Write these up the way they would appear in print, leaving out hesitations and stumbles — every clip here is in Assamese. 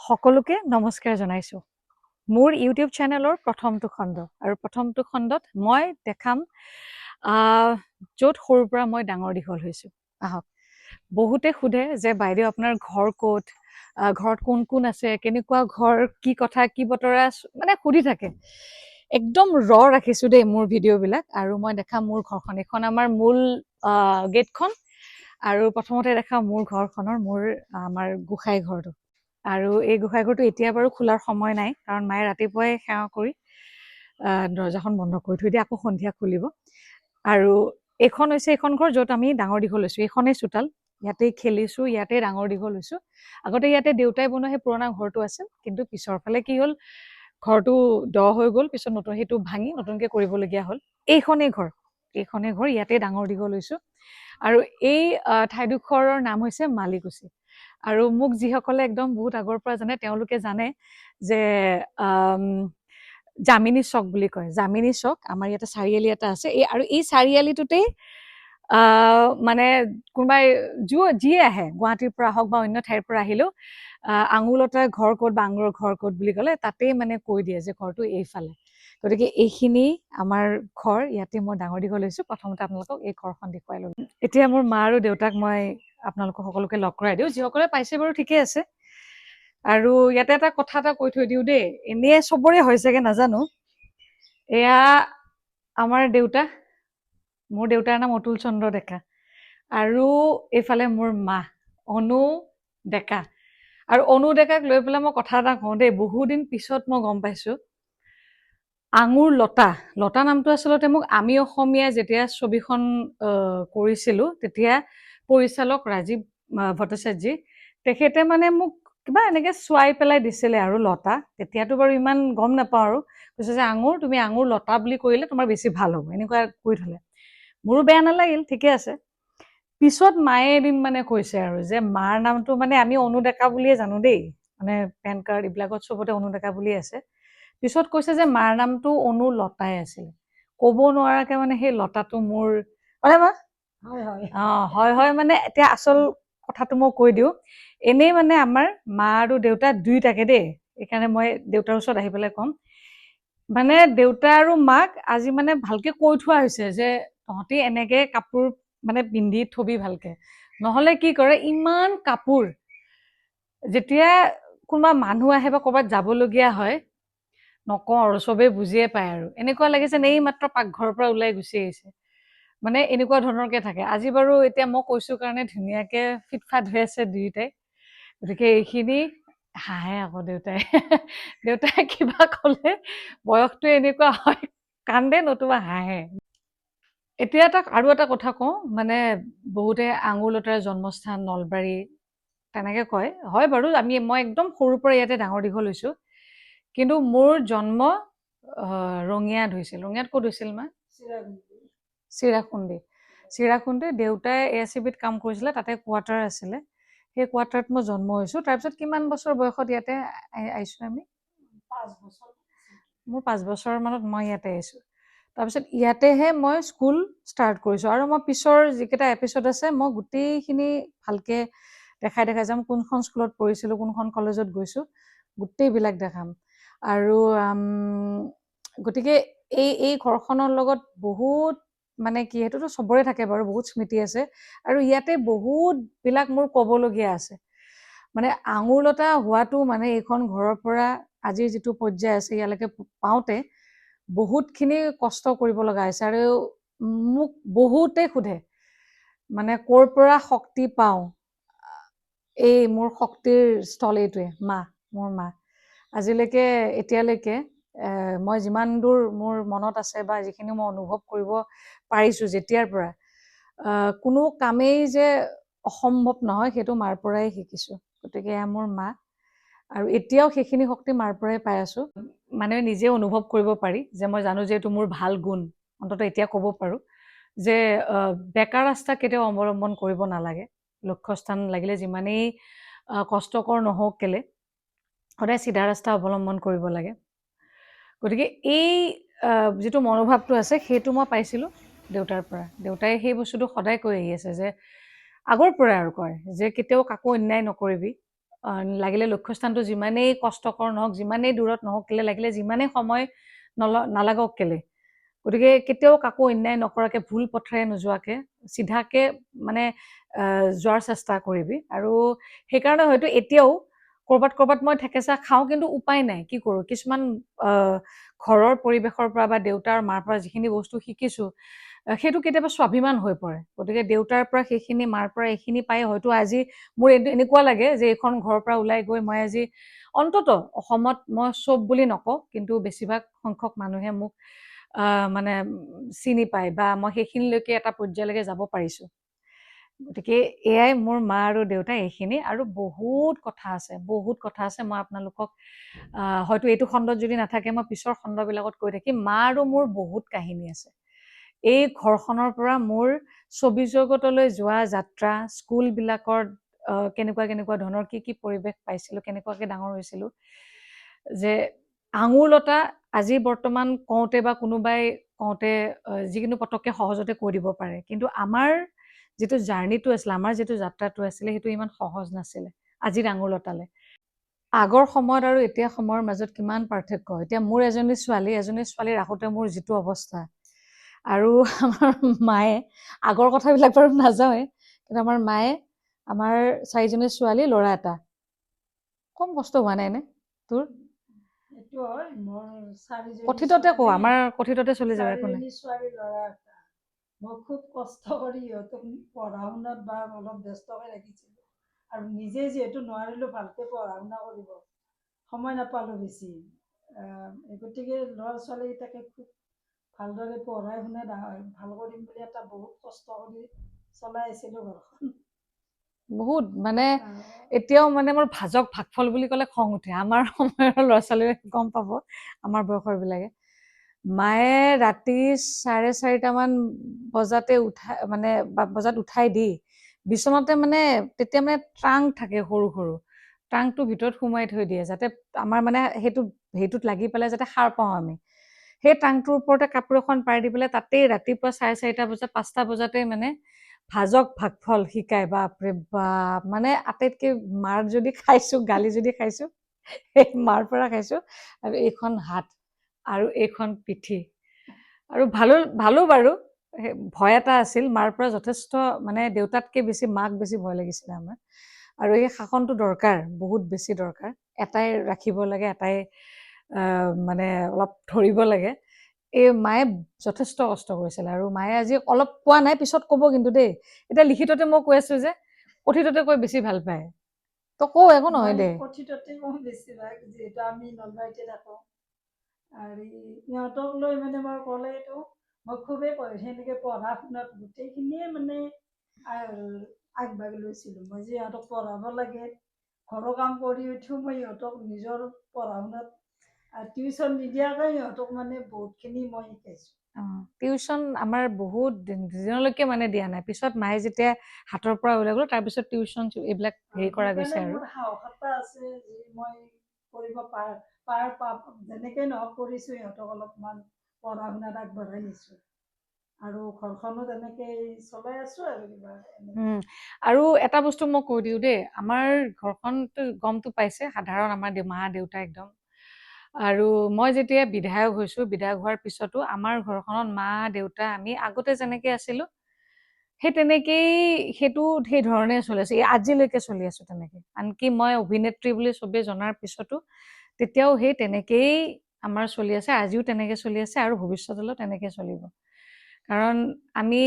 সকলোকে নমস্কাৰ জনাইছো মোৰ ইউটিউব চেনেলৰ প্ৰথমটো খণ্ড আৰু প্ৰথমটো খণ্ডত মই দেখাম য'ত সৰুৰ পৰা মই ডাঙৰ দীঘল হৈছো আহক বহুতে সোধে যে বাইদেউ আপোনাৰ ঘৰ ক'ত ঘৰত কোন কোন আছে কেনেকুৱা ঘৰ কি কথা কি বতৰা মানে সুধি থাকে একদম ৰাখিছো দেই মোৰ ভিডিঅ'বিলাক আৰু মই দেখাম মোৰ ঘৰখন এখন আমাৰ মূল গেটখন আৰু প্ৰথমতে দেখাম মোৰ ঘৰখনৰ মোৰ আমাৰ গোসাঁই ঘৰটো আৰু এই গোসাঁইঘৰটো এতিয়া বাৰু খোলাৰ সময় নাই কাৰণ মায়ে ৰাতিপুৱাই সেৱা কৰি দৰ্জাখন বন্ধ কৰি থৈ দিয়ে আকৌ সন্ধিয়া খুলিব আৰু এইখন হৈছে এখন ঘৰ য'ত আমি ডাঙৰ দীঘল হৈছো এইখনেই চোতাল ইয়াতেই খেলিছো ইয়াতে ডাঙৰ দীঘল হৈছো আগতে ইয়াতে দেউতাই বনোৱা সেই পুৰণা ঘৰটো আছিল কিন্তু পিছৰ ফালে কি হ'ল ঘৰটো দ হৈ গ'ল পিছত নতুন সেইটো ভাঙি নতুনকে কৰিবলগীয়া হ'ল এইখনেই ঘৰ ইয়াতে ডাঙৰ দীঘল হৈছো আৰু এই ঠাইডোখৰৰ নাম হৈছে মালিকুছি আৰু মোক যিসকলে একদম বহুত আগৰ পৰা জানে তেওঁলোকে জানে যে জামিনী চক বুলি কয় জামিনী চক আমাৰ ইয়াতে চাৰিআলি এটা আছে আৰু এই চাৰিআলিটোতেই মানে কোনোবাই যিয়ে আহে গুৱাহাটীৰ পৰা হওক বা অন্য ঠাইৰ পৰা আহিলেও আঙুলতাৰ ঘৰ ক'ত বা আঙুৰৰ ঘৰ ক'ত বুলি ক'লে তাতেই মানে কৈ দিয়ে যে ঘৰটো এইফালে গতিকে এইখিনি আমাৰ ঘৰ ইয়াতে মই ডাঙৰ দীঘল হৈছো প্ৰথমতে আপোনালোকক এই ঘৰখন দেখুৱাই ললো এতিয়া মোৰ মা আৰু দেউতাক মই আপোনালোকক সকলোকে লগ কৰাই দিওঁ যিসকলে পাইছে বাৰু ঠিকে আছে আৰু ইয়াতে এটা কথা এটা কৈ থৈ দিওঁ দেই এনেই চবৰে হৈছেগে নাজানো এয়া আমাৰ দেউতা মোৰ দেউতাৰ নাম অতুল চন্দ্ৰ ডেকা আৰু এইফালে মোৰ মা অনু ডেকা আৰু অনু ডেকাক লৈ পেলাই মই কথা এটা কওঁ দেই বহুদিন পিছত মই গম পাইছো আঙুৰ লতা নামটো আচলতে মোক আমি অসমীয়া যেতিয়া ছবিখন কৰিছিলো তেতিয়া পৰিচালক ৰাজীৱ ভট্টাচাৰ্যী তেখেতে মানে মোক কিবা এনেকে চুৱাই পেলাই দিছিলে আৰু লতা তেতিয়াতো বাৰু ইমান গম নাপাওঁ আৰু কৈছে যে তুমি আঙুৰ লতা বুলি কৰিলে তোমাৰ বেছি ভাল হ'ব এনেকুৱা কৈ থলে মোৰো বেয়া নালাগিল ঠিকে আছে পিছত মায়ে এদিন মানে কৈছে আৰু যে মাৰ নামটো মানে আমি অনু ডেকা বুলিয়ে জানো দেই মানে পেন কাৰ্ড এইবিলাকত চবতে অনু ডেকা বুলিয়ে আছে পিছত কৈছে যে মাৰ নামটো অনু লতাই আছিল ক'ব নোৱাৰাকে মানে সেই লতাটো মোৰ মা হয় মানে এতিয়া আচল কথাটো মই কৈ দিওঁ এনেই মানে আমাৰ মা আৰু দেউতা দুইটাকে দেই এইকাৰণে মই দেউতাৰ ওচৰত আহি পেলাই ক'ম মানে দেউতা আৰু মাক আজি মানে ভালকে কৈ থোৱা হৈছে যে তহঁতি এনেকে কাপোৰ মানে পিন্ধি থবি ভালকে নহলে কি কৰে ইমান কাপোৰ যেতিয়া কোনোবা মানুহ আহে বা ক'ৰবাত যাবলগীয়া হয় নকওঁ আৰু চবেই বুজিয়ে পায় আৰু এনেকুৱা লাগে যে এই মাত্ৰ পাকঘৰৰ পৰা ওলাই গুচি আহিছে মানে এনেকুৱা ধৰণৰকে থাকে আজি বাৰু এতিয়া মই কৈছো কাৰণে ধুনীয়াকে ফিটফাট হৈ আছে দুয়োটাই গতিকে এইখিনি হাঁহে আকৌ দেউতাই কিবা ক'লে বয়সটো এনেকুৱা হয় কান্দে নতুবা হাঁহে এতিয়া আৰু এটা কথা কওঁ মানে বহুতে আঙুলতাৰ জন্মস্থান নলবাৰী তেনেকে কয় হয় বাৰু মই একদম সৰুৰ পৰা ইয়াতে ডাঙৰ দীঘল হৈছো কিন্তু মোৰ জন্ম ৰঙিয়াত হৈছিল ৰঙিয়াত ক'ত হৈছিল মা চিৰাখুন্দি দেউতাই ASCBত কাম কৰিছিলে তাতে কোৱাৰ্টাৰ আছিলে সেই কোৱাৰ্টাৰত মই জন্ম হৈছো তাৰপিছত কিমান বছৰ বয়সত ইয়াতে আহিছো আমি 5 বছৰ মোৰ 5 বছৰ মানত মই ইয়াতে আহিছো তাৰপিছত ইয়াতেহে মই স্কুল ষ্টাৰ্ট কৰিছো আৰু মই পিছৰ যিকেইটা এপিছড আছে মই গোটেইখিনি ভালকে দেখাই যাম কোনখন স্কুলত পঢ়িছিলো কোনখন কলেজত গৈছো গোটেইবিলাক দেখাম আৰু গতিকে এই ঘৰখনৰ লগত বহুত মানে কি সেইটোতো চবৰে থাকে বাৰু বহুত স্মৃতি আছে আৰু ইয়াতে বহুত বিলাক মোৰ ক'বলগীয়া আছে মানে আঙুৰলতা হোৱাটো মানে এইখন ঘৰৰ পৰা আজিৰ যিটো পৰ্যায় আছে ইয়ালৈকে পাওঁতে বহুতখিনি কষ্ট কৰিব লগা হৈছে আৰু মোক বহুতে সোধে মানে ক'ৰ পৰা শক্তি পাওঁ এই মোৰ শক্তিৰ স্থল এইটোৱে মোৰ মা আজিলৈকে এতিয়ালৈকে মই যিমান দূৰ মোৰ মনত আছে বা যিখিনি মই অনুভৱ কৰিব পাৰিছো যেতিয়াৰ পৰা কোনো কামেই যে অসম্ভৱ নহয় সেইটো মাৰ পৰাই শিকিছো গতিকে এয়া মোৰ মা আৰু এতিয়াও সেইখিনি শক্তি মাৰ পৰাই পাই আছো মানে নিজে অনুভৱ কৰিব পাৰি যে মই জানো যে এইটো মোৰ ভাল গুণ অন্তত এতিয়া ক'ব পাৰো যে বেকাৰ ৰাস্তা কেতিয়াও অৱলম্বন কৰিব নালাগে লক্ষ্যস্থান লাগিলে যিমানেই কষ্টকৰ নহওক কেলে সদায় চিধা ৰাস্তা অৱলম্বন কৰিব লাগে গতিকে এই যিটো মনোভাৱটো আছে সেইটো মই পাইছিলোঁ দেউতাৰ পৰা দেউতাই সেই বস্তুটো সদায় কৈ আহি আছে যে আগৰ পৰাই আৰু কয় যে কেতিয়াও কাকো অন্যায় নকৰিবি লাগিলে লক্ষ্যস্থানটো যিমানেই কষ্টকৰ নহওক, যিমানেই দূৰত নহওক কেলে, লাগিলে যিমানেই সময় নালাগক কেলে, গতিকে কেতিয়াও কাকো অন্যায় নকৰাকে, ভুল পথেৰে নোযোৱাকে চিধাকে মানে যোৱাৰ চেষ্টা কৰিবি। আৰু সেইকাৰণে হয়তো এতিয়াও ক'ৰবাত মই ঠেকেচা খাওঁ, কিন্তু উপায় নাই, কি কৰোঁ। কিছুমান ঘৰৰ পৰিৱেশৰ পৰা বা দেউতাৰ মাৰ পৰা যিখিনি বস্তু শিকিছোঁ, সেইটো কেতিয়াবা স্বাভিমান হৈ পৰে। গতিকে দেউতাৰ পৰা সেইখিনি, মাৰ পৰা এইখিনি পাই হয়তো আজি মোৰ এনেকুৱা লাগে যে এইখন ঘৰৰ পৰা ওলাই গৈ মই আজি অন্তত অসমত, মই চব বুলি নকওঁ, কিন্তু বেছিভাগ সংখ্যক মানুহে মোক মানে চিনি পায়, বা মই সেইখিনিলৈকে এটা পৰ্যায়লৈকে যাব পাৰিছোঁ। গতিকে এয়াই মোৰ মা আৰু দেউতা, এইখিনি। আৰু বহুত কথা আছে, বহুত কথা আছে। মই আপোনালোকক হয়তো এইটো খণ্ডত যদি নাথাকে, মই পিছৰ খণ্ডবিলাকত কৈ থাকিম। মা আৰু মোৰ বহুত কাহিনী আছে। এই ঘৰখনৰ পৰা মোৰ ছবি জগতলৈ যোৱা যাত্ৰা, স্কুলবিলাকৰ কেনেকুৱা ধৰণৰ কি পৰিৱেশ পাইছিলোঁ, কেনেকুৱাকে ডাঙৰ হৈছিলোঁ, যে আঙুৰলতা আজি বৰ্তমান কওঁতে বা কোনোবাই কওঁতে যিকোনো পটককে সহজতে কৈ দিব পাৰে, কিন্তু আমাৰ যিটো জাৰ্ণিটো আছিলে, আমাৰ যিটো যাত্ৰাটো আছিলে, সেইটো ইমান সহজ নাছিলে আজিৰ আঙুৰলতালে। আগৰ সময়ত আৰু এতিয়া সময়ৰ মাজত কিমান পাৰ্থক্য। এতিয়া মোৰ এজনী ছোৱালী ৰাখোঁতে মোৰ যিটো অৱস্থা, আৰু আমাৰ মায়ে, আগৰ কথাবিলাক বাৰু নাযাওঁৱে, কিন্তু আমাৰ মায়ে, আমাৰ 4জনী ছোৱালী, ল'ৰা এটা। কম কষ্ট হোৱা নাই নে তোৰ? সেইটো হয়, মোৰ 4জনী কথিততে কওঁ, ছোৱালী, আমাৰ কথিততে চলি যাব, একো নাই। 4জনী ছোৱালী, ল'ৰা এটা। মই খুব কষ্ট কৰি সিহঁতক পঢ়া শুনাত বা অলপ ব্যস্তকৈ ৰাখিছিলোঁ। আৰু নিজে যিহেতু নোৱাৰিলোঁ ভালকৈ পঢ়া শুনা কৰিব, সময় নাপালোঁ বেছি, গতিকে ল'ৰা ছোৱালীকেইটাকে খুব ভালদৰে পঢ়াই শুনাই ভাল কৰিম বুলি এটা বহুত কষ্ট কৰি চলাই আছিলোঁ ঘৰখন। বহুত মানে এতিয়াও মানে মোৰ ভাগফল বুলি ক'লে খং উঠে। আমাৰ সময়ৰ ল'ৰা ছোৱালীয়ে গম পাব, আমাৰ বয়সৰ বিলাকে। মায়ে ৰাতি 4:30মান বজাতে বজাত উঠাই দি বিচনাতে, মানে তেতিয়া মানে ট্ৰাংক থাকে, সৰু সৰু ট্ৰাংকটোৰ ভিতৰত সোমাই থৈ দিয়ে, যাতে আমাৰ মানে সেইটোত লাগি পেলাই যাতে সাৰ পাওঁ আমি। সেই ট্ৰাংকটোৰ ওপৰতে কাপোৰ এখন পাৰি দি পেলাই তাতেই ৰাতিপুৱা 4:30 বজাত, 5টা বজাতে মানে ভাগফল শিকাই। বাপৰে বাপ, মানে আটাইতকৈ মাৰ যদি খাইছোঁ, গালি যদি খাইছোঁ, সেই মাৰ পৰা খাইছোঁ। আৰু এইখন হাত আৰু এইখন পিঠি। আৰু ভালো বাৰু, ভয় এটা আছিল মাৰ পৰা যথেষ্ট, মানে দেউতাতকৈ বেছি মাক বেছি ভয় লাগিছিলে আমাৰ। আৰু এই শাসনটো দৰকাৰ, বহুত বেছি দৰকাৰ। এটাই ৰাখিব লাগে, এটাই মানে অলপ ধৰিব লাগে। এই মায়ে যথেষ্ট কষ্ট কৰিছিলে, আৰু মায়ে আজি অলপ কোৱা নাই, পিছত ক'ব কিন্তু দেই। এতিয়া লিখিততে মই কৈ আছোঁ যে, কথিততে কৈ বেছি ভাল পায়। তো কওঁ, একো নহয় দে। কথিততে কওঁ বেছিভাগ, যিহেতু আমি নলবাৰীতে থাকোঁ। আৰু সিহঁতক লৈ মানে মই ক'লেতো মই খুবেই কয়, সেনেকৈ পঢ়া শুনাত গোটেইখিনিয়ে মানে আগভাগ লৈছিলোঁ। মই যে সিহঁতক পঢ়াব লাগে, ঘৰৰ কাম কৰি উঠিও মই সিহঁতক নিজৰ পঢ়া শুনাত টিউশ্যন নিদিয়াকৈ সিহঁতক মানে বহুতখিনি মই শিকাইছোঁ। টিউশ্যন আমাৰ বহুত দিনলৈকে মানে দিয়া নাই। পিছত মায়ে যেতিয়া হাতৰ পৰা ওলাই গ'ল, তাৰপিছত টিউশ্যন এইবিলাক হেৰি কৰা গৈছে। আৰু মোৰ সাহস এটা আছে যে মই কৰিব যেনেকৈ নহওক কৰিছোঁ, সিহঁতক অলপমান পঢ়া শুনাত আগবঢ়াই নিছোঁ, আৰু ঘৰখনো তেনেকেই চলাই আছোঁ। আৰু এটা বস্তু মই কৈ দিওঁ দেই, আমাৰ ঘৰখনতো গমটো পাইছে, সাধাৰণ আমাৰ মা দেউতা একদম। আৰু মই যেতিয়া বিধায়ক হৈছোঁ, বিধায়ক হোৱাৰ পিছতো আমাৰ ঘৰখনত মা দেউতা আমি আগতে যেনেকৈ আছিলোঁ, সেই তেনেকেই সেইটো সেই ধৰণে চলি আছে, আজিলৈকে চলি আছোঁ তেনেকৈ। আনকি মই অভিনেত্ৰী বুলি চবেই জনাৰ পিছতো তেতিয়াও সেই তেনেকেই আমাৰ চলি আছে, আজিও তেনেকৈ চলি আছে, আৰু ভৱিষ্যতলৈও তেনেকৈ চলিব। কাৰণ আমি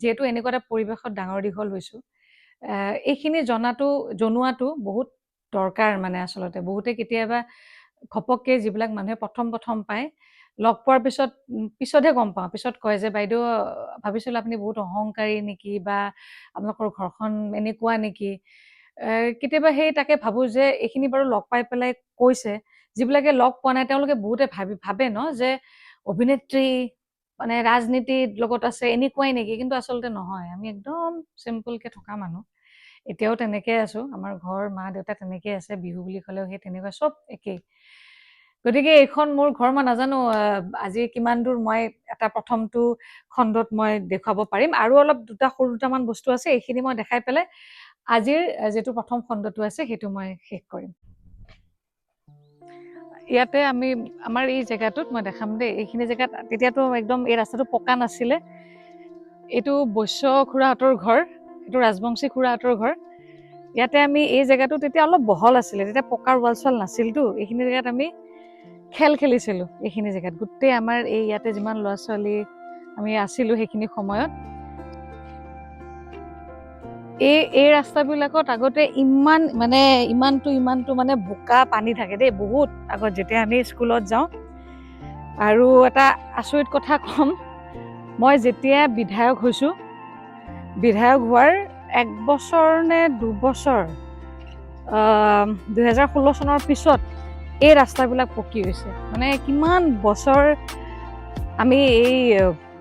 যিহেতু এনেকুৱা এটা পৰিৱেশত ডাঙৰ দীঘল হৈছোঁ, এইখিনি জনোৱাটো বহুত দৰকাৰ। মানে আচলতে বহুতে কেতিয়াবা ঘপককৈ যিবিলাক মানুহে প্ৰথম পায়, লগ পোৱাৰ পিছতহে গম পাওঁ, পিছত কয় যে বাইদেউ ভাবিছিলোঁ আপুনি বহুত অহংকাৰী নেকি, বা আপোনালোকৰ ঘৰখন এনেকুৱা নেকি। কেতিয়াবা সেই তাকে ভাবোঁ যে এইখিনি বাৰু লগ পাই পেলাই কৈছে, যিবিলাকে লগ পোৱা নাই তেওঁলোকে বহুতে ভাবে ন যে অভিনেত্ৰী মানে ৰাজনীতিৰ লগত আছে, এনেকুৱাই নেকি, কিন্তু আচলতে নহয়। আমি একদম চিম্পলকৈ থকা মানুহ, এতিয়াও তেনেকৈ আছোঁ। আমাৰ ঘৰ মা দেউতা তেনেকৈ আছে, বিহু বুলি ক'লেও সেই তেনেকুৱা চব একেই। গতিকে এইখন মোৰ ঘৰ, মই নাজানো আজি কিমান দূৰ মই এটা প্ৰথমটো খণ্ডত মই দেখুৱাব পাৰিম। আৰু অলপ দুটামান বস্তু আছে, এইখিনি মই দেখাই পেলাই আজিৰ যেটো প্ৰথম খণ্ডটো আছে হেতু মই শেষ কৰিম ইয়াতে আমি আমাৰ এই জেগাটোত মই দেখাম দে এইখিনি জেগাত তেতিয়াতো একদম এই ৰাস্তাটো পকা নাছিলে এটো বৈশ্য খুৰাহঁতৰ ঘৰ এটো ৰাজবংশী খুৰাহঁতৰ ঘৰ ইয়াতে আমি এই জেগাটো তেতিয়া অলপ বহল আছিলে তেতিয়া পকাৰ ওয়ালছল নাছিলতো এইখিনি জেগাত আমি খেল খেলিছিলো এইখিনি জেগাত গুটেই আমাৰ এই ইয়াতে যিমান ল'ৰা ছোৱালী আমি আছিলো সেইখিনি সময়ত এই ৰাস্তাবিলাকত আগতে ইমান মানে ইমানটো মানে বোকা পানী থাকে দেই বহুত আগত যেতিয়া আমি স্কুলত যাওঁ আৰু এটা আচৰিত কথা কম মই যেতিয়া বিধায়ক হৈছো বিধায়ক হোৱাৰ 1 বছৰ নে 2 বছৰ 2016 চনৰ পিছত এই ৰাস্তাবিলাক পকি হৈছে মানে কিমান বছৰ আমি এই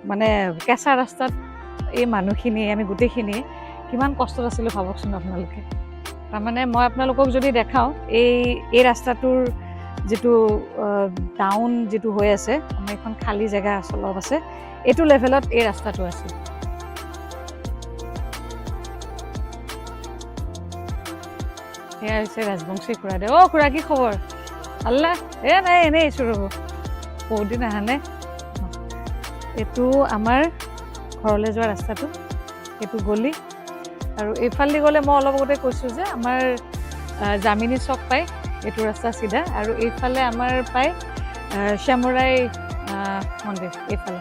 মানে কেঁচা ৰাস্তাত এই মানুহখিনি আমি গোটেইখিনি কিমান কষ্টত আছিলোঁ ভাবকচোন আপোনালোকে তাৰমানে মই আপোনালোকক যদি দেখাওঁ এই ৰাস্তাটোৰ যেটো ডাউন যেটো হৈ আছে আমাৰ এখন খালী জেগা অলপ আছে এইটো লেভেলত এই ৰাস্তাটো আছে এয়া হৈছে ৰাজবংশী খুৰা দে খুৰা কি খবৰ আল্লাহ নাই এনেই আছো ৰ'ব বহুত দিন আহা নাই এইটো আমাৰ ঘৰলৈ যোৱা ৰাস্তাটো এইটো গলি আৰু এইফালে গ'লে মই অলপ আগতে কৈছোঁ যে আমাৰ জামিনী চক পায় এইটো ৰাস্তা চিধা আৰু এইফালে আমাৰ পায় শ্যামৰাই মন্দিৰ এইফালে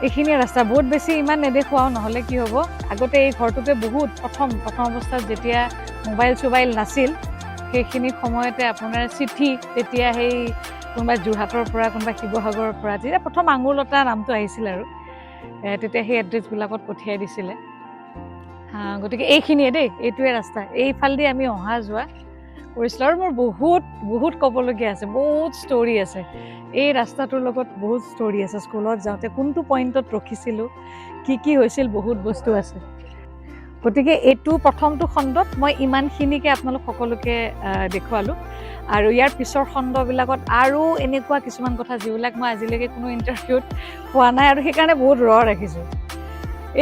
এইখিনি ৰাস্তা বহুত বেছি ইমান নেদেখুৱাও নহ'লে কি হ'ব আগতে এই ঘৰটোতে বহুত প্ৰথম অৱস্থাত যেতিয়া মোবাইল চোবাইল নাছিল সেইখিনি সময়তে আপোনাৰ চিঠি তেতিয়া সেই কোনোবা যোৰহাটৰ পৰা কোনোবা শিৱসাগৰৰ পৰা তেতিয়া প্ৰথম আঙুৰলতা নামটো আহিছিল আৰু তেতিয়া সেই এড্ৰেছবিলাকত পঠিয়াই দিছিলে গতিকে এইখিনিয়ে দেই এইটোৱে ৰাস্তা এইফালেদি আমি অহা যোৱা কৰিছিলোঁ আৰু মোৰ বহুত ক'বলগীয়া আছে বহুত ষ্টৰি আছে এই ৰাস্তাটোৰ লগত বহুত ষ্টৰি আছে স্কুলত যাওঁতে কোনটো পইণ্টত ৰখিছিলোঁ কি হৈছিল বহুত বস্তু আছে গতিকে এইটো প্ৰথমটো খণ্ডত মই ইমানখিনিকে আপোনালোক সকলোকে দেখুৱালোঁ আৰু ইয়াৰ পিছৰ খণ্ডবিলাকত আৰু এনেকুৱা কিছুমান কথা যিবিলাক মই আজিলৈকে কোনো ইণ্টাৰভিউত পোৱা নাই আৰু সেইকাৰণে বহুত ৰাখিছোঁ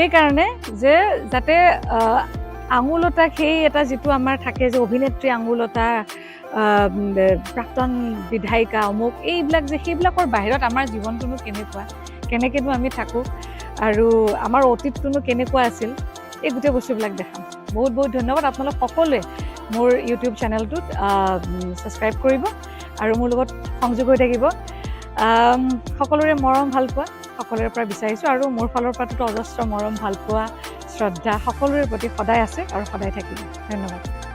এইকাৰণে যে যাতে আঙুলতা সেই এটা যিটো আমাৰ থাকে যে অভিনেত্ৰী আঙুলতা প্ৰাক্তন বিধায়িকা অমুক এইবিলাক যে সেইবিলাকৰ বাহিৰত আমাৰ জীৱনটোনো কেনেকুৱা কেনেকৈনো আমি থাকোঁ আৰু আমাৰ অতীতটোনো কেনেকুৱা আছিল এই গোটেই বস্তুবিলাক দেখাম বহুত ধন্যবাদ আপোনালোক সকলোৱে মোৰ ইউটিউব চেনেলটোত ছাবস্ক্ৰাইব কৰিব আৰু মোৰ লগত সংযোগ হৈ থাকিব সকলোৰে মৰম ভাল পোৱা সকলোৰে পৰা বিচাৰিছোঁ আৰু মোৰ ফালৰ পৰাতো অজস্ৰ মৰম ভাল পোৱা শ্ৰদ্ধা সকলোৰে প্ৰতি সদায় আছে আৰু সদায় থাকিব ধন্যবাদ